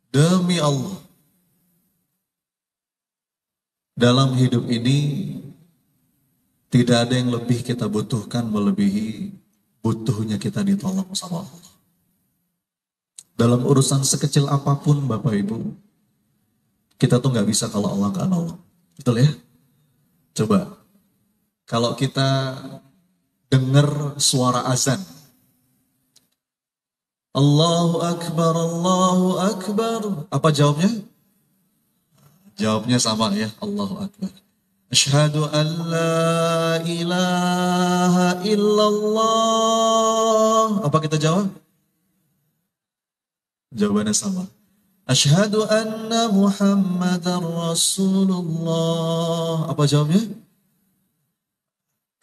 Demi Allah, dalam hidup ini tidak ada yang lebih kita butuhkan melebihi butuhnya kita ditolong sama Allah. Dalam urusan sekecil apapun Bapak Ibu, kita tuh nggak bisa kalau Allah nggak nolong. Betul ya? Coba, kalau kita dengar suara azan, Allahu Akbar, Allahu Akbar. Apa jawabnya? Jawabnya sama ya, Allahu Akbar. Asyhadu an la ilaha illallah. Apa kita jawab? Jawabannya sama. Asyhadu anna Muhammadar Rasulullah. Apa jawabnya?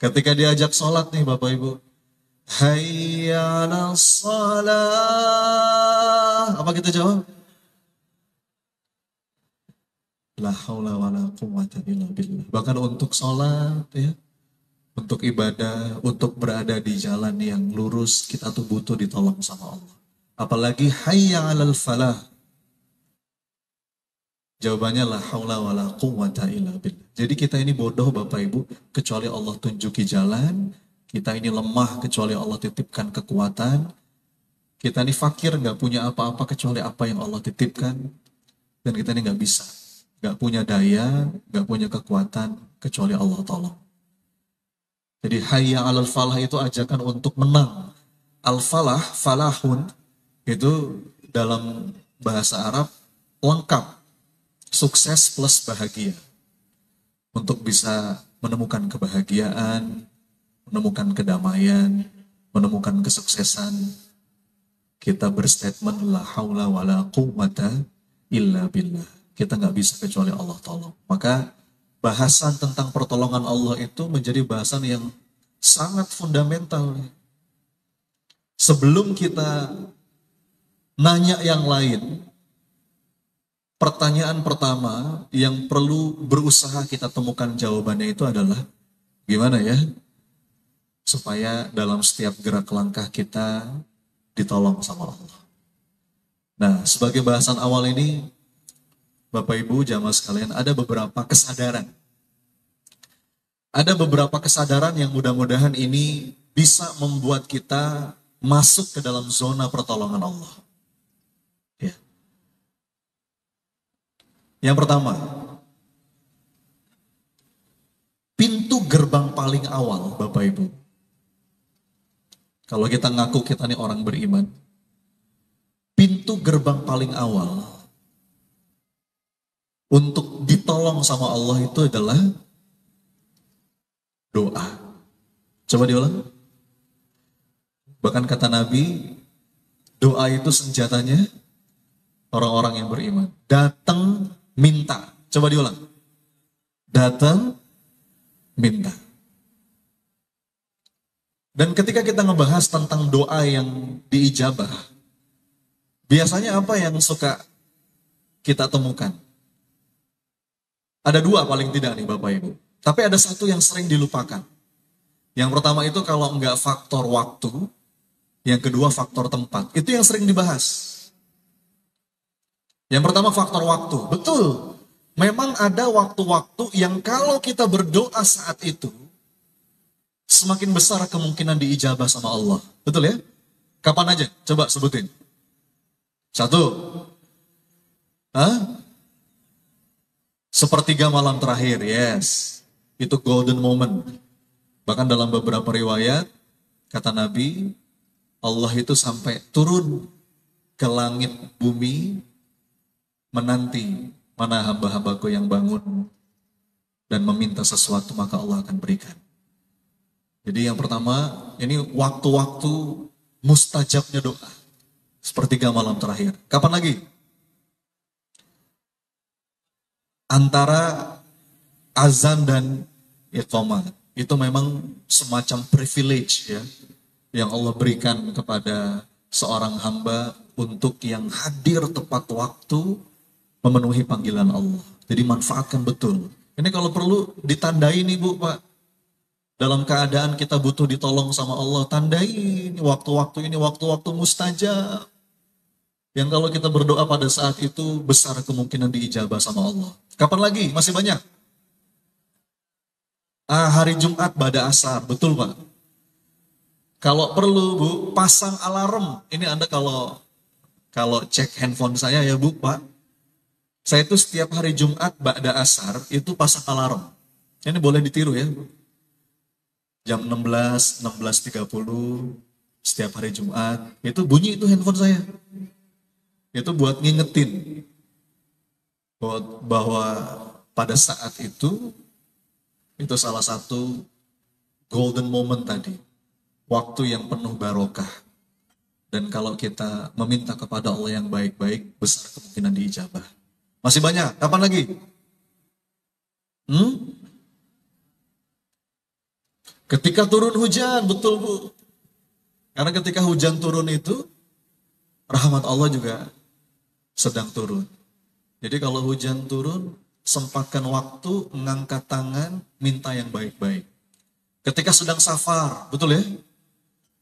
Ketika diajak sholat nih Bapak Ibu. Hayya 'alas shalah. Apa kita jawab? La haula wala quwwata illa billah. Bahkan untuk sholat ya, untuk ibadah, untuk berada di jalan yang lurus, kita tuh butuh ditolong sama Allah. Apalagi hayya 'alal falah. Jawabannya la haula wala quwwata illa billah. Jadi kita ini bodoh Bapak Ibu, kecuali Allah tunjuki jalan. Kita ini lemah kecuali Allah titipkan kekuatan. Kita ini fakir, nggak punya apa-apa kecuali apa yang Allah titipkan. Dan kita ini nggak bisa, nggak punya daya, nggak punya kekuatan kecuali Allah tolong. Jadi hayya 'alal falah itu ajakan untuk menang. Al-falah, falahun, itu dalam bahasa Arab lengkap. Sukses plus bahagia. Untuk bisa menemukan kebahagiaan, menemukan kedamaian, menemukan kesuksesan, kita berstatement la haula wala quwwata illa billah. Kita nggak bisa kecuali Allah tolong. Maka bahasan tentang pertolongan Allah itu menjadi bahasan yang sangat fundamental. Sebelum kita nanya yang lain, pertanyaan pertama yang perlu berusaha kita temukan jawabannya itu adalah gimana ya supaya dalam setiap gerak langkah kita ditolong sama Allah. Nah, sebagai bahasan awal ini, Bapak Ibu jamaah sekalian, ada beberapa kesadaran. Ada beberapa kesadaran yang mudah-mudahan ini bisa membuat kita masuk ke dalam zona pertolongan Allah. Ya. Yang pertama, pintu gerbang paling awal, Bapak Ibu. Kalau kita ngaku kita ini orang beriman, pintu gerbang paling awal untuk ditolong sama Allah itu adalah doa. Coba diulang. Bahkan kata Nabi, doa itu senjatanya orang-orang yang beriman. Datang minta. Coba diulang. Datang minta. Dan ketika kita ngebahas tentang doa yang diijabah, biasanya apa yang suka kita temukan? Ada dua paling tidak nih Bapak Ibu. Tapi ada satu yang sering dilupakan. Yang pertama itu kalau enggak faktor waktu, yang kedua faktor tempat. Itu yang sering dibahas. Yang pertama faktor waktu. Betul. Memang ada waktu-waktu yang kalau kita berdoa saat itu, semakin besar kemungkinan diijabah sama Allah. Betul ya? Kapan aja? Coba sebutin. Satu. Hah? Sepertiga malam terakhir, yes. Itu golden moment. Bahkan dalam beberapa riwayat, kata Nabi, Allah itu sampai turun ke langit bumi, menanti mana hamba-hambaku yang bangun dan meminta sesuatu, maka Allah akan berikan. Jadi yang pertama, ini waktu-waktu mustajabnya doa. Sepertiga malam terakhir. Kapan lagi? Antara azan dan iqamah. Itu memang semacam privilege ya, yang Allah berikan kepada seorang hamba untuk yang hadir tepat waktu memenuhi panggilan Allah. Jadi manfaatkan betul. Ini kalau perlu ditandai nih Bu, Pak. Dalam keadaan kita butuh ditolong sama Allah, tandai ini waktu-waktu mustajab. Yang kalau kita berdoa pada saat itu besar kemungkinan diijabah sama Allah. Kapan lagi? Masih banyak. Hari Jumat pada asar, betul Pak? Kalau perlu Bu, pasang alarm. Ini Anda kalau cek handphone saya ya Bu, Pak. Saya itu setiap hari Jumat pada asar itu pasang alarm. Ini boleh ditiru ya. Jam 16, 16.30 setiap hari Jumat. Itu bunyi itu handphone saya. Itu buat ngingetin bahwa pada saat itu salah satu golden moment tadi. Waktu yang penuh barokah. Dan kalau kita meminta kepada Allah yang baik-baik, besar kemungkinan diijabah. Masih banyak. Kapan lagi? Ketika turun hujan, betul Bu. Karena ketika hujan turun itu, rahmat Allah juga sedang turun. Jadi kalau hujan turun, sempatkan waktu mengangkat tangan, minta yang baik-baik. Ketika sedang safar, betul ya?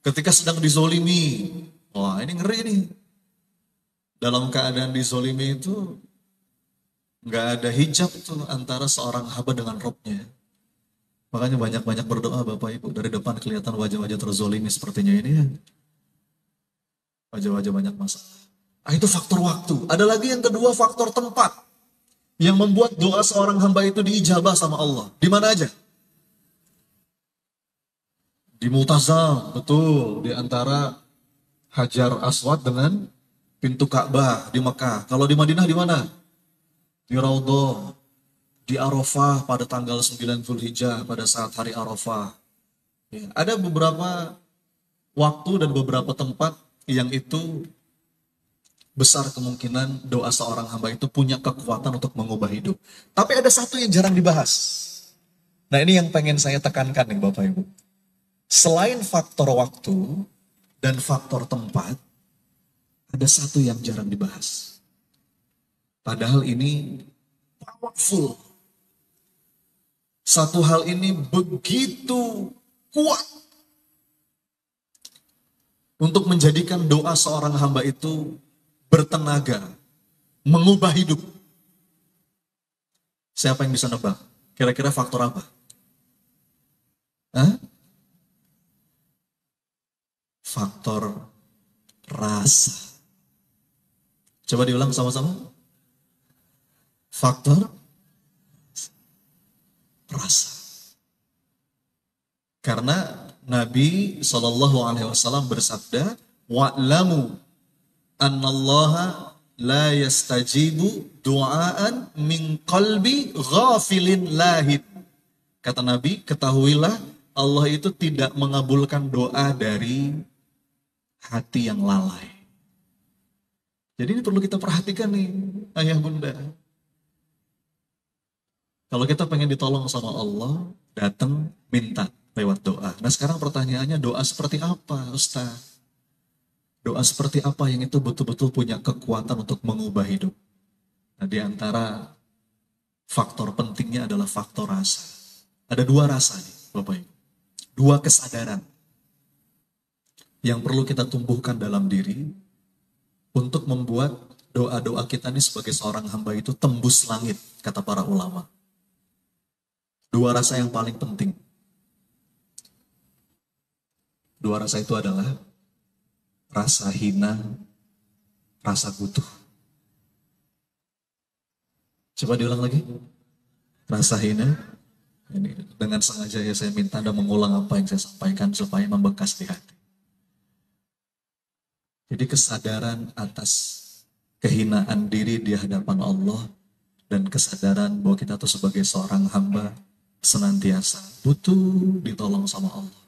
Ketika sedang dizolimi, wah ini ngeri nih. Dalam keadaan dizolimi itu, nggak ada hijab tuh antara seorang hamba dengan Robnya. Makanya banyak-banyak berdoa Bapak Ibu. Dari depan kelihatan wajah-wajah terzolimi sepertinya ini ya. Wajah-wajah banyak masalah. Itu faktor waktu. Ada lagi yang kedua, faktor tempat. Yang membuat doa seorang hamba itu diijabah sama Allah. Di mana aja? Di Mu'tazam, betul. Di antara Hajar Aswad dengan pintu Ka'bah di Mekah. Kalau di Madinah di mana? Di Raudhah. Di Arafah pada tanggal 9 Zulhijjah pada saat hari Arafah. Ya, ada beberapa waktu dan beberapa tempat yang itu besar kemungkinan doa seorang hamba itu punya kekuatan untuk mengubah hidup. Tapi ada satu yang jarang dibahas. Nah ini yang pengen saya tekankan nih Bapak Ibu. Selain faktor waktu dan faktor tempat, ada satu yang jarang dibahas. Padahal ini powerful. Satu hal ini begitu kuat untuk menjadikan doa seorang hamba itu bertenaga, mengubah hidup. Siapa yang bisa nebak? Kira-kira faktor apa? Faktor rasa. Coba diulang sama-sama. Faktor rasa. Karena Nabi SAW bersabda, wa'lamu annallaha la yastajibu du'aan min qalbi ghafilin lahid. Kata Nabi, ketahuilah Allah itu tidak mengabulkan doa dari hati yang lalai. Jadi ini perlu kita perhatikan nih, ayah bunda. Kalau kita pengen ditolong sama Allah, datang minta lewat doa. Nah sekarang pertanyaannya, doa seperti apa Ustaz? Doa seperti apa yang itu betul-betul punya kekuatan untuk mengubah hidup? Nah di antara faktor pentingnya adalah faktor rasa. Ada dua rasa nih Bapak Ibu. Dua kesadaran yang perlu kita tumbuhkan dalam diri untuk membuat doa-doa kita ini sebagai seorang hamba itu tembus langit, kata para ulama. Dua rasa yang paling penting. Dua rasa itu adalah rasa hina, rasa butuh. Coba diulang lagi. Rasa hina. Ini dengan sengaja ya saya minta Anda mengulang apa yang saya sampaikan supaya membekas di hati. Jadi kesadaran atas kehinaan diri di hadapan Allah dan kesadaran bahwa kita tuh sebagai seorang hamba senantiasa butuh ditolong sama Allah.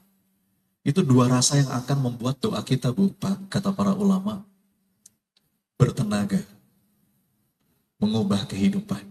Itu dua rasa yang akan membuat doa kita, Bu, Pak, kata para ulama, bertenaga, mengubah kehidupan.